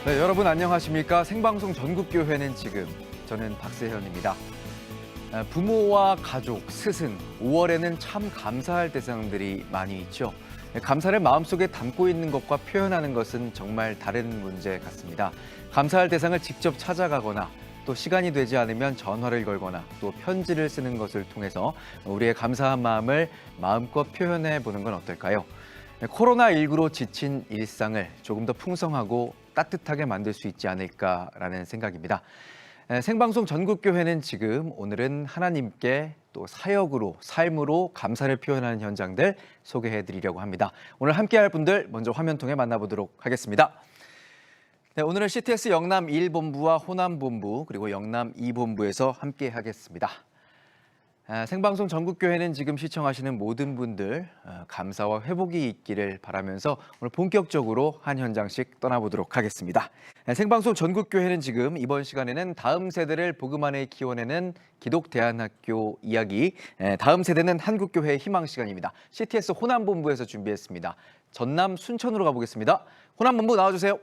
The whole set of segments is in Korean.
네, 여러분 안녕하십니까? 생방송 전국교회는 지금, 저는 박세현입니다. 부모와 가족, 스승, 5월에는 참 감사할 대상들이 많이 있죠. 감사를 마음속에 담고 있는 것과 표현하는 것은 정말 다른 문제 같습니다. 감사할 대상을 직접 찾아가거나 또 시간이 되지 않으면 전화를 걸거나 또 편지를 쓰는 것을 통해서 우리의 감사한 마음을 마음껏 표현해 보는 건 어떨까요? 코로나19로 지친 일상을 조금 더 풍성하고 따뜻하게 만들 수 있지 않을까라는 생각입니다. 생방송 전국교회는 지금, 오늘은 하나님께 또 사역으로, 삶으로 감사를 표현하는 현장들 소개해 드리려고 합니다. 오늘 함께할 분들 먼저 화면 통해 만나보도록 하겠습니다. 네, 오늘은 CTS 영남 1본부와 호남 본부 그리고 영남 2본부에서 함께 하겠습니다. 생방송 전국교회는 지금 시청하시는 모든 분들 감사와 회복이 있기를 바라면서 오늘 본격적으로 한 현장씩 떠나보도록 하겠습니다. 생방송 전국교회는 지금 이번 시간에는 다음 세대를 복음 안에 키워내는 기독대안학교 이야기, 다음 세대는 한국교회의 희망 시간입니다. CTS 호남본부에서 준비했습니다. 전남 순천으로 가보겠습니다. 호남본부 나와주세요.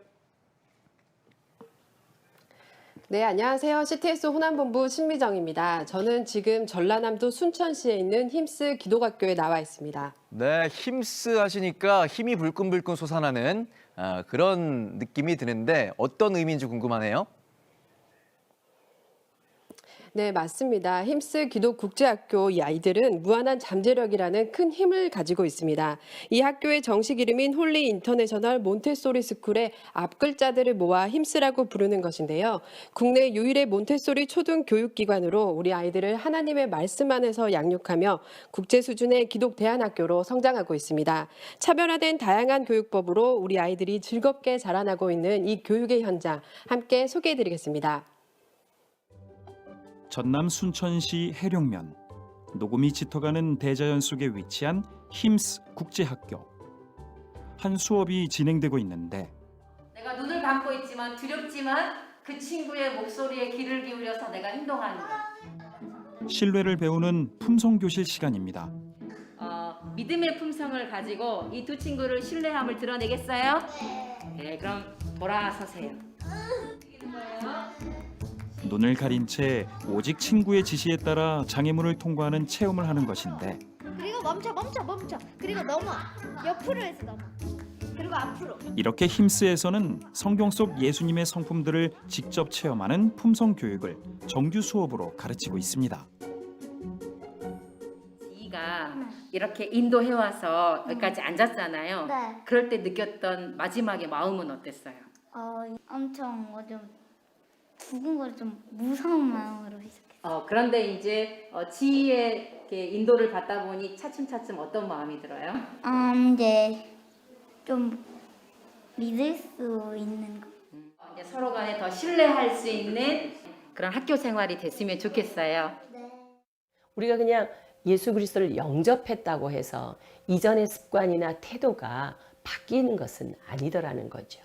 네, 안녕하세요. CTS 호남본부 신미정입니다. 저는 지금 전라남도 순천시에 있는 힘스 기독학교에 나와 있습니다. 네, 힘쓰 하시니까 힘이 불끈불끈 솟아나는 그런 느낌이 드는데 어떤 의미인지 궁금하네요. 네, 맞습니다. 힘스 기독국제학교 이 아이들은 무한한 잠재력이라는 큰 힘을 가지고 있습니다. 이 학교의 정식 이름인 홀리 인터내셔널 몬테소리 스쿨의 앞글자들을 모아 힘스라고 부르는 것인데요. 국내 유일의 몬테소리 초등교육기관으로 우리 아이들을 하나님의 말씀 안에서 양육하며 국제 수준의 기독 대안학교로 성장하고 있습니다. 차별화된 다양한 교육법으로 우리 아이들이 즐겁게 자라나고 있는 이 교육의 현장 함께 소개해드리겠습니다. 전남 순천시 해룡면 녹음이 짙어가는 대자연 속에 위치한 힘스 국제학교. 한 수업이 진행되고 있는데 내가 눈을 감고 있지만 두렵지만 그 친구의 목소리에 귀를 기울여서 내가 행동하는 것. 신뢰를 배우는 품성교실 시간입니다. 믿음의 품성을 가지고 이 두 친구를 신뢰함을 드러내겠어요? 네, 그럼 돌아서세요. 눈을 가린 채 오직 친구의 지시에 따라 장애물을 통과하는 체험을 하는 것인데 그리고 멈춰. 그리고 넘어. 옆으로 해서 넘어. 그리고 앞으로. 이렇게 힘스에서는 성경 속 예수님의 성품들을 직접 체험하는 품성 교육을 정규 수업으로 가르치고 있습니다. 이가 이렇게 인도해와서 여기까지 앉았잖아요. 네. 그럴 때 느꼈던 마지막에 마음은 어땠어요? 엄청 좀 두근거려 좀 무서운 마음으로 시작했어요. 그런데 이제 지희의 이렇게 인도를 받다 보니 차츰차츰 어떤 마음이 들어요? 이제 좀 믿을 수 있는 거. 이제 서로 간에 더 신뢰할 수 있는 그런 학교 생활이 됐으면 좋겠어요. 우리가 그냥 예수 그리스도를 영접했다고 해서 이전의 습관이나 태도가 바뀌는 것은 아니더라는 거죠.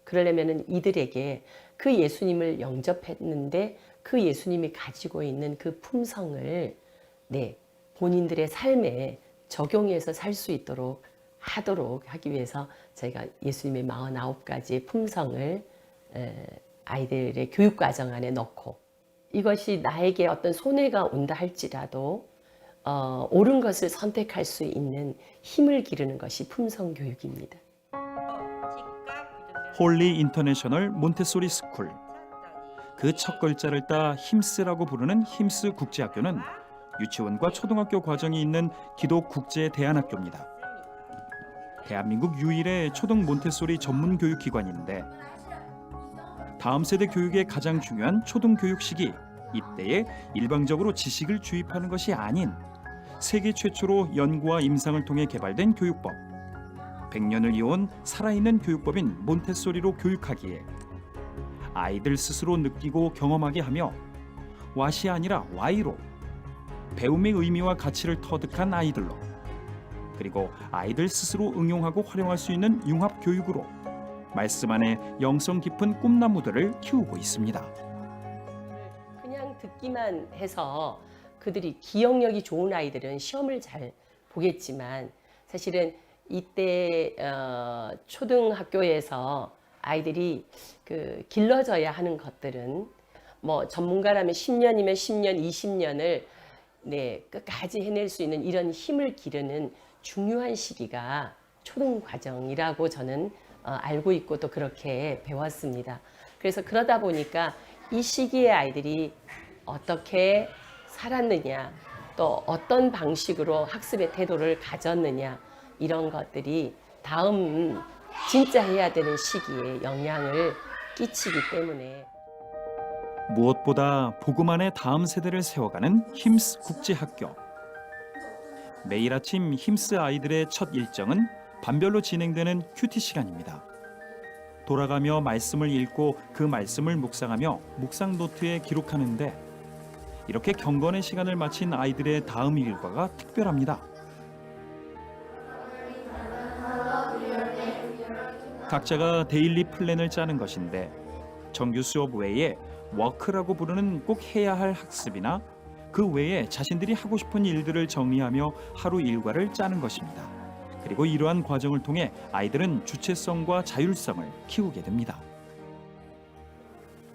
그러려면 이들에게 그 예수님을 영접했는데 그 예수님이 가지고 있는 그 품성을 본인들의 삶에 적용해서 살 수 있도록 하기 위해서 저희가 예수님의 49가지의 품성을 아이들의 교육과정 안에 넣고, 이것이 나에게 어떤 손해가 온다 할지라도 옳은 것을 선택할 수 있는 힘을 기르는 것이 품성 교육입니다. 홀리 인터내셔널 몬테소리 스쿨. 그 첫 글자를 따 힘스라고 부르는 힘스 국제학교는 유치원과 초등학교 과정이 있는 기독 국제 대안학교입니다. 대한민국 유일의 초등 몬테소리 전문 교육기관인데 다음 세대 교육의 가장 중요한 초등 교육 시기, 이때에 일방적으로 지식을 주입하는 것이 아닌 세계 최초로 연구와 임상을 통해 개발된 교육법, 100년을 이어온 살아있는 교육법인 몬테소리로 교육하기에 아이들 스스로 느끼고 경험하게 하며 왓이 아니라 Y로 배움의 의미와 가치를 터득한 아이들로, 그리고 아이들 스스로 응용하고 활용할 수 있는 융합 교육으로 말씀 안에 영성 깊은 꿈나무들을 키우고 있습니다. 그냥 듣기만 해서 그들이 기억력이 좋은 아이들은 시험을 잘 보겠지만 사실은 이때 초등학교에서 아이들이 그 길러져야 하는 것들은 뭐 전문가라면 10년이면 10년, 20년을 네, 끝까지 해낼 수 있는 이런 힘을 기르는 중요한 시기가 초등 과정이라고 저는 알고 있고 또 그렇게 배웠습니다. 그래서 그러다 보니까 이 시기에 아이들이 어떻게 살았느냐, 또 어떤 방식으로 학습의 태도를 가졌느냐, 이런 것들이 다음 진짜 해야 되는 시기에 영향을 끼치기 때문에 무엇보다 보고만의 다음 세대를 세워가는 힘스 국제학교. 매일 아침 힘스 아이들의 첫 일정은 반별로 진행되는 큐티 시간입니다. 돌아가며 말씀을 읽고 그 말씀을 묵상하며 묵상 노트에 기록하는데 이렇게 경건의 시간을 마친 아이들의 다음 일과가 특별합니다. 각자가 데일리 플랜을 짜는 것인데 정규 수업 외에 워크라고 부르는 꼭 해야 할 학습이나 그 외에 자신들이 하고 싶은 일들을 정리하며 하루 일과를 짜는 것입니다. 그리고 이러한 과정을 통해 아이들은 주체성과 자율성을 키우게 됩니다.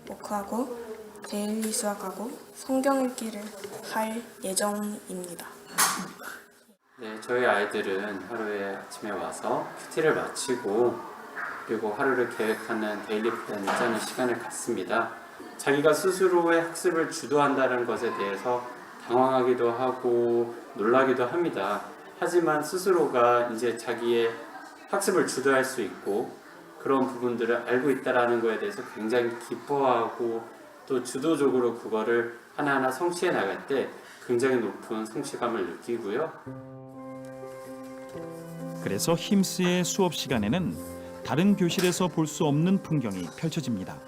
워크하고 데일리 수학하고 성경 읽기를 할 예정입니다. 네, 저희 아이들은 하루에 아침에 와서 큐티를 마치고 그리고 하루를 계획하는 데일리 플랜을 짜는 시간을 갖습니다. 자기가 스스로의 학습을 주도한다는 것에 대해서 당황하기도 하고 놀라기도 합니다. 하지만 스스로가 이제 자기의 학습을 주도할 수 있고 그런 부분들을 알고 있다는 것에 대해서 굉장히 기뻐하고 또 주도적으로 그거를 하나하나 성취해 나갈 때 굉장히 높은 성취감을 느끼고요. 그래서 힘스의 수업 시간에는 다른 교실에서 볼 수 없는 풍경이 펼쳐집니다.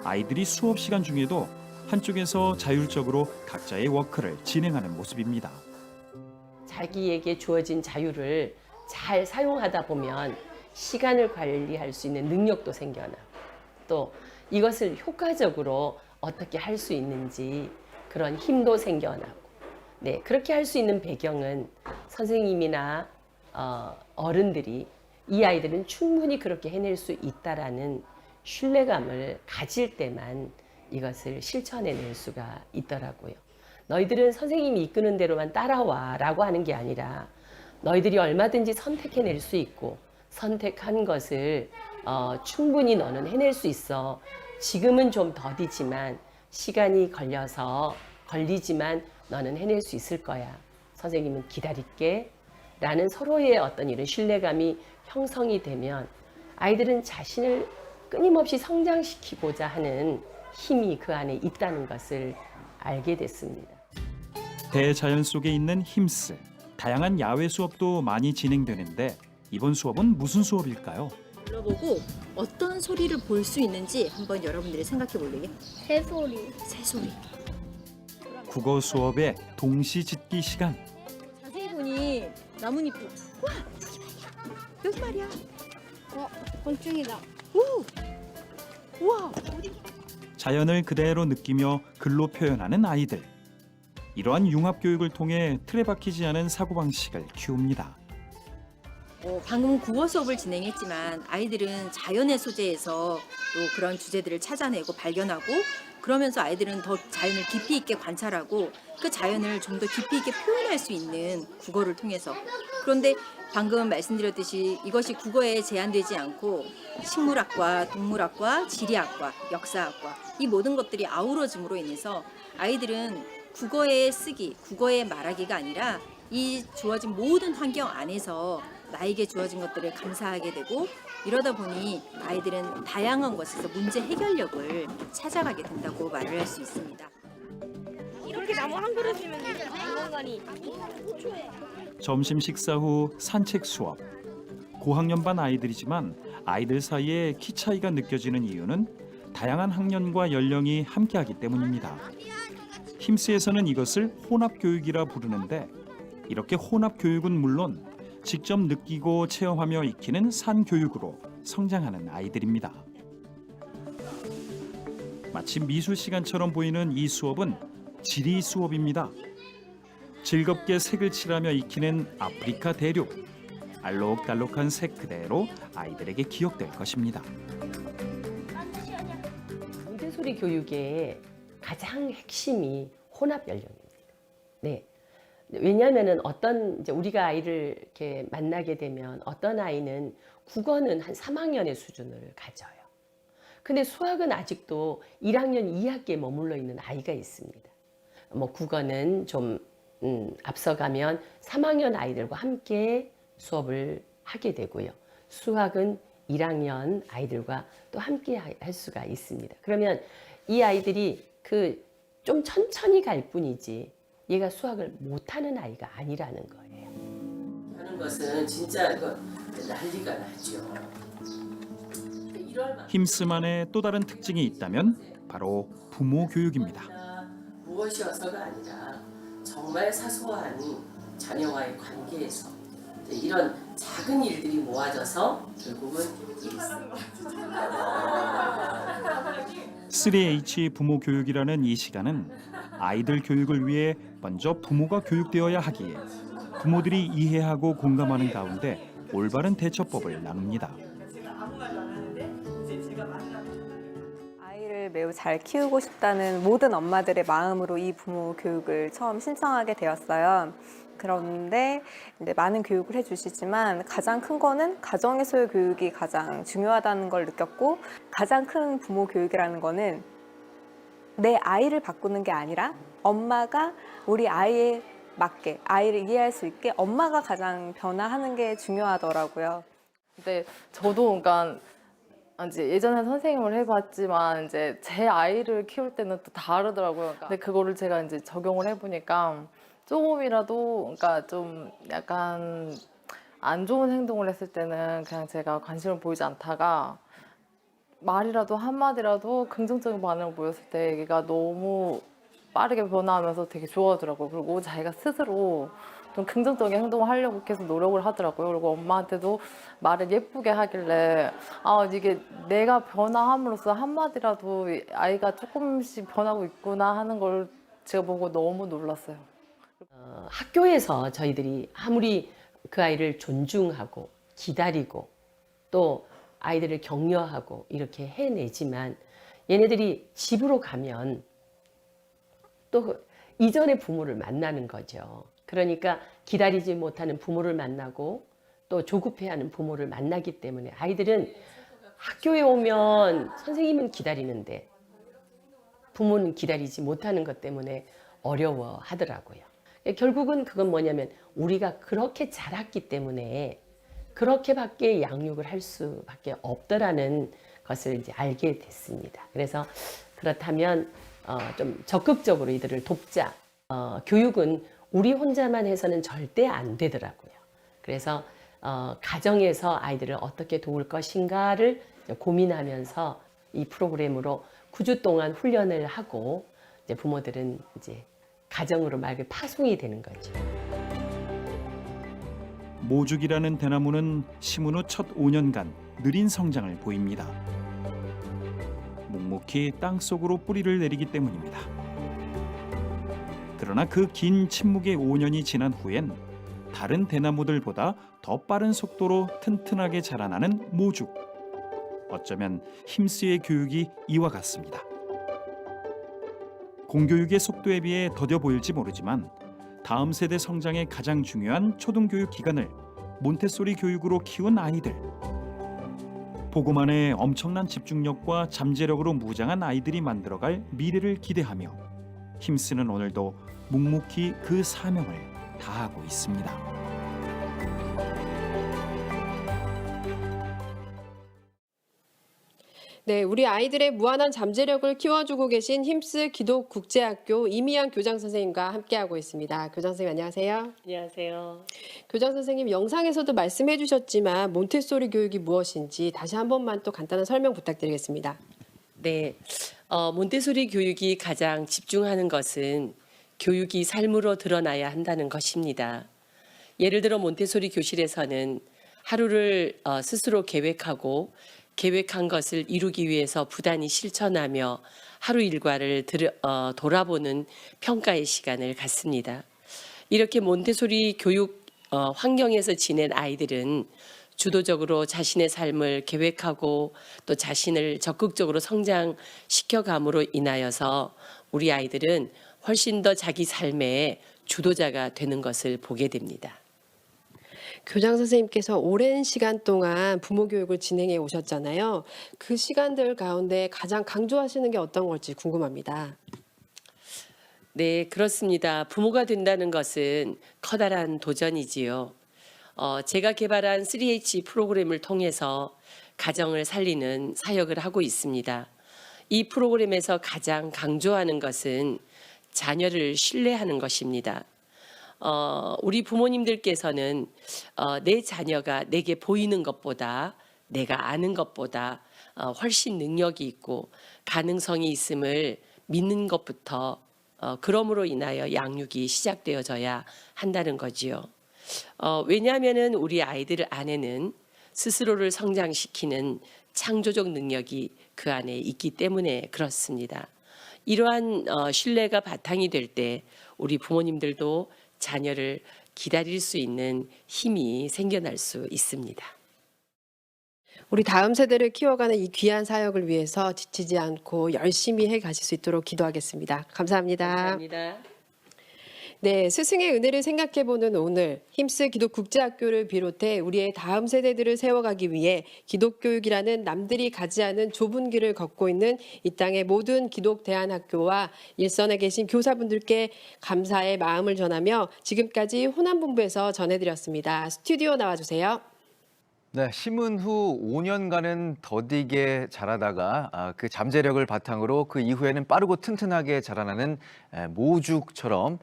아이들이 수업 시간 중에도 한쪽에서 자율적으로 각자의 워크를 진행하는 모습입니다. 자기에게 주어진 자유를 잘 사용하다 보면 시간을 관리할 수 있는 능력도 생겨나. 또 이것을 효과적으로 어떻게 할 수 있는지 그런 힘도 생겨나고. 네, 그렇게 할 수 있는 배경은 선생님이나 어른들이 이 아이들은 충분히 그렇게 해낼 수 있다라는 신뢰감을 가질 때만 이것을 실천해낼 수가 있더라고요. 너희들은 선생님이 이끄는 대로만 따라와 라고 하는 게 아니라 너희들이 얼마든지 선택해낼 수 있고 선택한 것을 충분히 너는 해낼 수 있어. 지금은 좀 더디지만 시간이 걸리지만 너는 해낼 수 있을 거야. 선생님은 기다릴게. 라는 서로의 어떤 이런 신뢰감이 형성이 되면 아이들은 자신을 끊임없이 성장시키고자 하는 힘이 그 안에 있다는 것을 알게 됐습니다. 대자연 속에 있는 힘스, 다양한 야외 수업도 많이 진행되는데 이번 수업은 무슨 수업일까요? 불러보고 어떤 소리를 볼 수 있는지 한번 여러분들이 생각해 볼래요? 새소리. 새소리. 국어 수업의 동시 짓기 시간. 자세히 보니 나뭇잎도 와 여기 말이야. 곤충이다. 우와 자연을 그대로 느끼며 글로 표현하는 아이들. 이러한 융합 교육을 통해 틀에 박히지 않은 사고방식을 키웁니다. 방금 국어 수업을 진행했지만 아이들은 자연의 소재에서 또 그런 주제들을 찾아내고 발견하고 그러면서 아이들은 더 자연을 깊이 있게 관찰하고 그 자연을 좀 더 깊이 있게 표현할 수 있는 국어를 통해서. 그런데 방금 말씀드렸듯이 이것이 국어에 제한되지 않고 식물학과, 동물학과, 지리학과, 역사학과 이 모든 것들이 아우러짐으로 인해서 아이들은 국어의 쓰기, 국어의 말하기가 아니라 이 주어진 모든 환경 안에서 나에게 주어진 것들을 감사하게 되고 이러다 보니 아이들은 다양한 것에서 문제 해결력을 찾아가게 된다고 말을 할 수 있습니다. 이렇게 나무 한 그릇이면 인간이 점심 식사 후 산책 수업. 고학년반 아이들이지만 아이들 사이에 키 차이가 느껴지는 이유는 다양한 학년과 연령이 함께하기 때문입니다. 힘스에서는 이것을 혼합교육이라 부르는데 이렇게 혼합교육은 물론 직접 느끼고 체험하며 익히는 산교육으로 성장하는 아이들입니다. 마치 미술 시간처럼 보이는 이 수업은 지리 수업입니다. 즐겁게 색을 칠하며 익히는 아프리카 대륙. 알록달록한 색 그대로 아이들에게 기억될 것입니다. 몬테소리 교육의 가장 핵심이 혼합 연령입니다. 네. 왜냐하면은 이제 우리가 아이를 이렇게 만나게 되면 어떤 아이는 국어는 한 3학년의 수준을 가져요. 근데 수학은 아직도 1학년 2학기에 머물러 있는 아이가 있습니다. 뭐 국어는 좀 앞서가면 3학년 아이들과 함께 수업을 하게 되고요. 수학은 1학년 아이들과 또 함께 할 수가 있습니다. 그러면 이 아이들이 좀 천천히 갈 뿐이지 얘가 수학을 못하는 아이가 아니라는 거예요. 하는 것은 진짜 이거 난리가 나죠. 힘쓰만의 또 다른 특징이 있다면 바로 부모 교육입니다. 무엇이어서가 아니라 정말 사소한 자녀와의 관계에서 이런 작은 일들이 모아져서 결국은 3H 부모 교육이라는 이 시간은 아이들 교육을 위해 먼저 부모가 교육되어야 하기에 부모들이 이해하고 공감하는 가운데 올바른 대처법을 나눕니다. 아이를 매우 잘 키우고 싶다는 모든 엄마들의 마음으로 이 부모 교육을 처음 신청하게 되었어요. 그런데 이제 많은 교육을 해주시지만 가장 큰 거는 가정에서의 교육이 가장 중요하다는 걸 느꼈고, 가장 큰 부모 교육이라는 거는 내 아이를 바꾸는 게 아니라 엄마가 우리 아이에 맞게 아이를 이해할 수 있게 엄마가 가장 변화하는 게 중요하더라고요. 근데 저도 그러니까 이제 예전에 선생님을 해봤지만 이제 제 아이를 키울 때는 또 다르더라고요. 근데 그거를 제가 이제 적용을 해보니까 조금이라도 그러니까 좀 약간 안 좋은 행동을 했을 때는 그냥 제가 관심을 보이지 않다가 말이라도 한마디라도 긍정적인 반응을 보였을 때 얘가 너무 빠르게 변화하면서 되게 좋아하더라고요. 그리고 자기가 스스로 좀 긍정적인 행동을 하려고 계속 노력을 하더라고요. 그리고 엄마한테도 말을 예쁘게 하길래 이게 내가 변화함으로써 한마디라도 아이가 조금씩 변하고 있구나 하는 걸 제가 보고 너무 놀랐어요. 학교에서 저희들이 아무리 그 아이를 존중하고 기다리고 또 아이들을 격려하고 이렇게 해내지만 얘네들이 집으로 가면 또 이전의 부모를 만나는 거죠. 그러니까 기다리지 못하는 부모를 만나고 또 조급해하는 부모를 만나기 때문에 아이들은 학교에 오면 선생님은 기다리는데 부모는 기다리지 못하는 것 때문에 어려워하더라고요. 결국은 그건 뭐냐면 우리가 그렇게 자랐기 때문에 그렇게밖에 양육을 할 수밖에 없더라는 것을 이제 알게 됐습니다. 그래서 그렇다면 좀 적극적으로 이들을 돕자. 교육은 우리 혼자만 해서는 절대 안 되더라고요. 그래서 가정에서 아이들을 어떻게 도울 것인가를 고민하면서 이 프로그램으로 9주 동안 훈련을 하고 이제 부모들은 이제 가정으로 맑게 파송이 되는 거죠. 모죽이라는 대나무는 심은 후 첫 5년간 느린 성장을 보입니다. 묵묵히 땅속으로 뿌리를 내리기 때문입니다. 그러나 그 긴 침묵의 5년이 지난 후엔 다른 대나무들보다 더 빠른 속도로 튼튼하게 자라나는 모죽. 어쩌면 힘쓰의 교육이 이와 같습니다. 공교육의 속도에 비해 더뎌 보일지 모르지만 다음 세대 성장에 가장 중요한 초등교육 기간을 몬테소리 교육으로 키운 아이들. 보고만의 엄청난 집중력과 잠재력으로 무장한 아이들이 만들어갈 미래를 기대하며 힘쓰는 오늘도 묵묵히 그 사명을 다하고 있습니다. 네, 우리 아이들의 무한한 잠재력을 키워주고 계신 힘쓰 기독국제학교 이미양 교장 선생님과 함께하고 있습니다. 교장 선생님 안녕하세요. 안녕하세요. 교장 선생님 영상에서도 말씀해 주셨지만 몬테소리 교육이 무엇인지 다시 한 번만 또 간단한 설명 부탁드리겠습니다. 네, 몬테소리 교육이 가장 집중하는 것은 교육이 삶으로 드러나야 한다는 것입니다. 예를 들어 몬테소리 교실에서는 하루를 스스로 계획하고 계획한 것을 이루기 위해서 부단히 실천하며 하루 일과를 돌아보는 평가의 시간을 갖습니다. 이렇게 몬테소리 교육 환경에서 지낸 아이들은 주도적으로 자신의 삶을 계획하고 또 자신을 적극적으로 성장시켜감으로 인하여서 우리 아이들은 훨씬 더 자기 삶의 주도자가 되는 것을 보게 됩니다. 교장 선생님께서 오랜 시간 동안 부모 교육을 진행해 오셨잖아요. 그 시간들 가운데 가장 강조하시는 게 어떤 걸지 궁금합니다. 네, 그렇습니다. 부모가 된다는 것은 커다란 도전이지요. 제가 개발한 3H 프로그램을 통해서 가정을 살리는 사역을 하고 있습니다. 이 프로그램에서 가장 강조하는 것은 자녀를 신뢰하는 것입니다. 우리 부모님들께서는 내 자녀가 내게 보이는 것보다 내가 아는 것보다 훨씬 능력이 있고 가능성이 있음을 믿는 것부터 그럼으로 인하여 양육이 시작되어져야 한다는 거지요. 왜냐하면은 우리 아이들 안에는 스스로를 성장시키는 창조적 능력이 그 안에 있기 때문에 그렇습니다. 이러한 신뢰가 바탕이 될 때 우리 부모님들도 자녀를 기다릴 수 있는 힘이 생겨날 수 있습니다. 우리 다음 세대를 키워가는 이 귀한 사역을 위해서 지치지 않고 열심히 해 가실 수 있도록 기도하겠습니다. 감사합니다. 감사합니다. 네, 스승의 은혜를 생각해보는 오늘 힘쓰 기독국제학교를 비롯해 우리의 다음 세대들을 세워가기 위해 기독교육이라는 남들이 가지 않은 좁은 길을 걷고 있는 이 땅의 모든 기독대안학교와 일선에 계신 교사분들께 감사의 마음을 전하며 지금까지 호남본부에서 전해드렸습니다. 스튜디오 나와주세요. 네, 심은 후 5년간은 더디게 자라다가 그 잠재력을 바탕으로 그 이후에는 빠르고 튼튼하게 자라나는 모죽처럼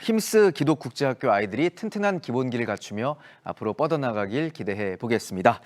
힘쓰 기독국제학교 아이들이 튼튼한 기본기를 갖추며 앞으로 뻗어나가길 기대해 보겠습니다.